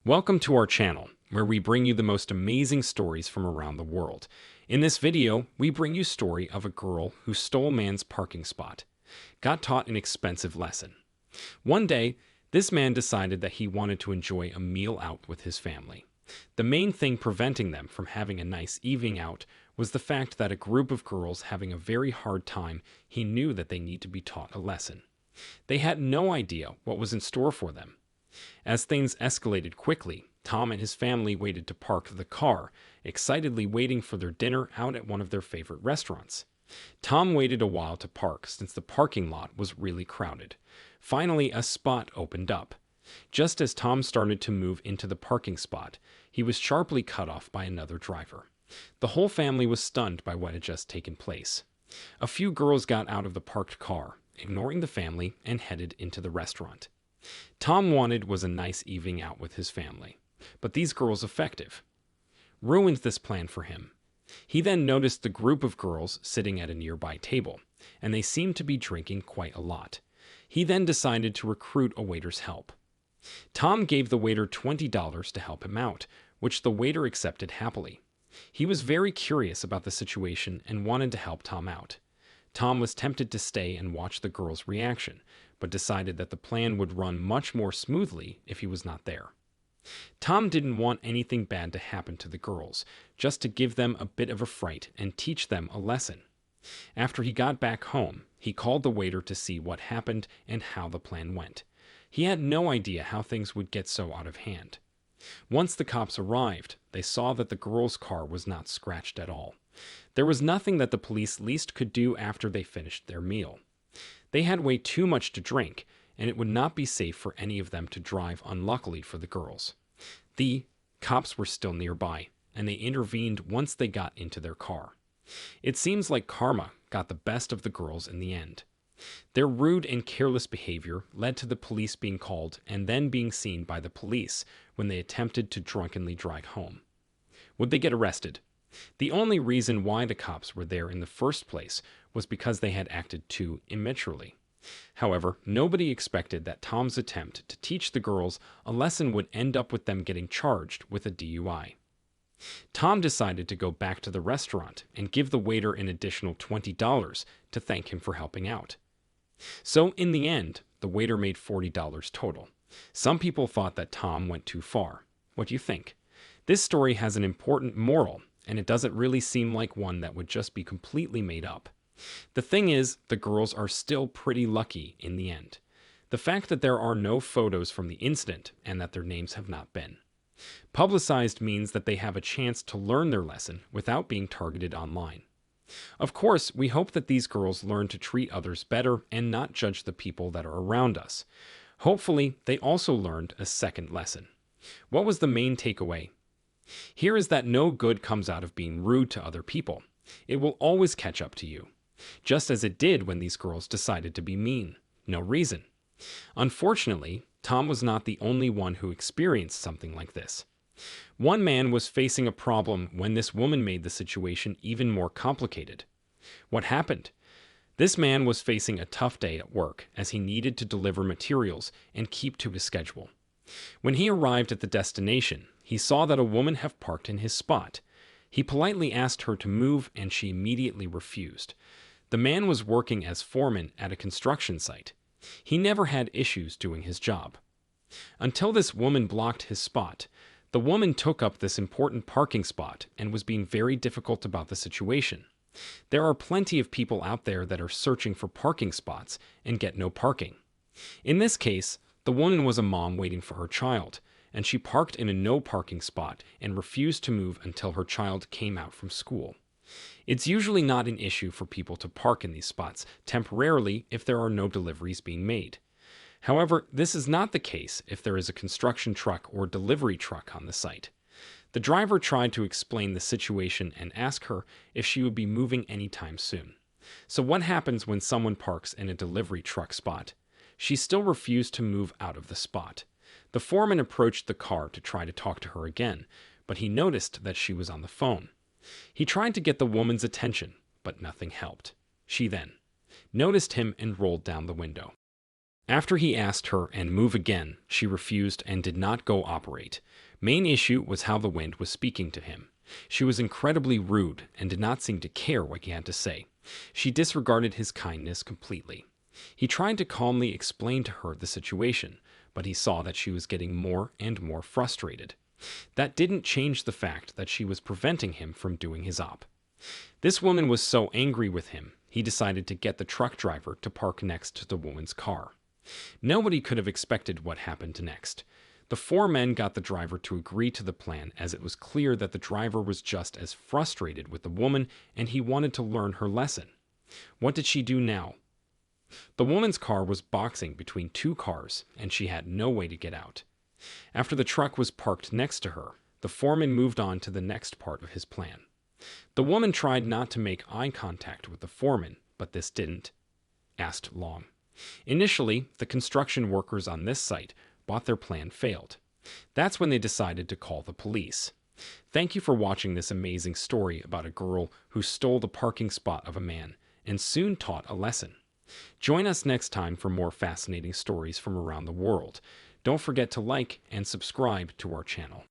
Welcome to our channel, where we bring you the most amazing stories from around the world. In this video, we bring you story of a girl who stole man's parking spot, got taught an expensive lesson. One day, this man decided that he wanted to enjoy a meal out with his family. The main thing preventing them from having a nice evening out was the fact that a group of girls having a very hard time, he knew that they need to be taught a lesson. They had no idea what was in store for them. As things escalated quickly, Tom and his family waited to park the car, excitedly waiting for their dinner out at one of their favorite restaurants. Tom waited a while to park since the parking lot was really crowded. Finally, a spot opened up. Just as Tom started to move into the parking spot, he was sharply cut off by another driver. The whole family was stunned by what had just taken place. A few girls got out of the parked car, ignoring the family, and headed into the restaurant. Tom wanted was a nice evening out with his family, but these girls effective ruined this plan for him. He then noticed the group of girls sitting at a nearby table, and they seemed to be drinking quite a lot. He then decided to recruit a waiter's help. Tom gave the waiter $20 to help him out, which the waiter accepted happily. He was very curious about the situation and wanted to help Tom out. Tom was tempted to stay and watch the girls' reaction, but decided that the plan would run much more smoothly if he was not there. Tom didn't want anything bad to happen to the girls, just to give them a bit of a fright and teach them a lesson. After he got back home, he called the waiter to see what happened and how the plan went. He had no idea how things would get so out of hand. Once the cops arrived, they saw that the girls' car was not scratched at all. There was nothing that the police least could do after they finished their meal. They had way too much to drink, and it would not be safe for any of them to drive, unluckily for the girls. The cops were still nearby, and they intervened once they got into their car. It seems like karma got the best of the girls in the end. Their rude and careless behavior led to the police being called and then being seen by the police when they attempted to drunkenly drive home. Would they get arrested? The only reason why the cops were there in the first place was because they had acted too immaturely. However, nobody expected that Tom's attempt to teach the girls a lesson would end up with them getting charged with a DUI. Tom decided to go back to the restaurant and give the waiter an additional $20 to thank him for helping out. So in the end, the waiter made $40 total. Some people thought that Tom went too far. What do you think? This story has an important moral, and it doesn't really seem like one that would just be completely made up. The thing is, the girls are still pretty lucky in the end. The fact that there are no photos from the incident and that their names have not been publicized means that they have a chance to learn their lesson without being targeted online. Of course, we hope that these girls learn to treat others better and not judge the people that are around us. Hopefully, they also learned a second lesson. What was the main takeaway? Here is that no good comes out of being rude to other people. It will always catch up to you, just as it did when these girls decided to be mean. No reason. Unfortunately, Tom was not the only one who experienced something like this. One man was facing a problem when this woman made the situation even more complicated. What happened? This man was facing a tough day at work as he needed to deliver materials and keep to his schedule. When he arrived at the destination, he saw that a woman had parked in his spot. He politely asked her to move, and she immediately refused. The man was working as foreman at a construction site. He never had issues doing his job. Until this woman blocked his spot. The woman took up this important parking spot and was being very difficult about the situation. There are plenty of people out there that are searching for parking spots and get no parking. In this case, the woman was a mom waiting for her child, and she parked in a no parking spot and refused to move until her child came out from school. It's usually not an issue for people to park in these spots temporarily if there are no deliveries being made. However, this is not the case if there is a construction truck or delivery truck on the site. The driver tried to explain the situation and ask her if she would be moving anytime soon. So what happens when someone parks in a delivery truck spot? She still refused to move out of the spot. The foreman approached the car to try to talk to her again, but he noticed that she was on the phone. He tried to get the woman's attention, but nothing helped. She then noticed him and rolled down the window. After he asked her and move again, she refused and did not go operate. Main issue was how the wind was speaking to him. She was incredibly rude and did not seem to care what he had to say. She disregarded his kindness completely. He tried to calmly explain to her the situation, but he saw that she was getting more and more frustrated. That didn't change the fact that she was preventing him from doing his op. This woman was so angry with him, he decided to get the truck driver to park next to the woman's car. Nobody could have expected what happened next. The four men got the driver to agree to the plan, as it was clear that the driver was just as frustrated with the woman and he wanted to learn her lesson. What did she do now? The woman's car was boxing between two cars and she had no way to get out. After the truck was parked next to her, the foreman moved on to the next part of his plan. The woman tried not to make eye contact with the foreman, but this didn't last long. Initially, the construction workers on this site thought their plan failed. That's when they decided to call the police. Thank you for watching this amazing story about a girl who stole the parking spot of a man and soon taught a lesson. Join us next time for more fascinating stories from around the world. Don't forget to like and subscribe to our channel.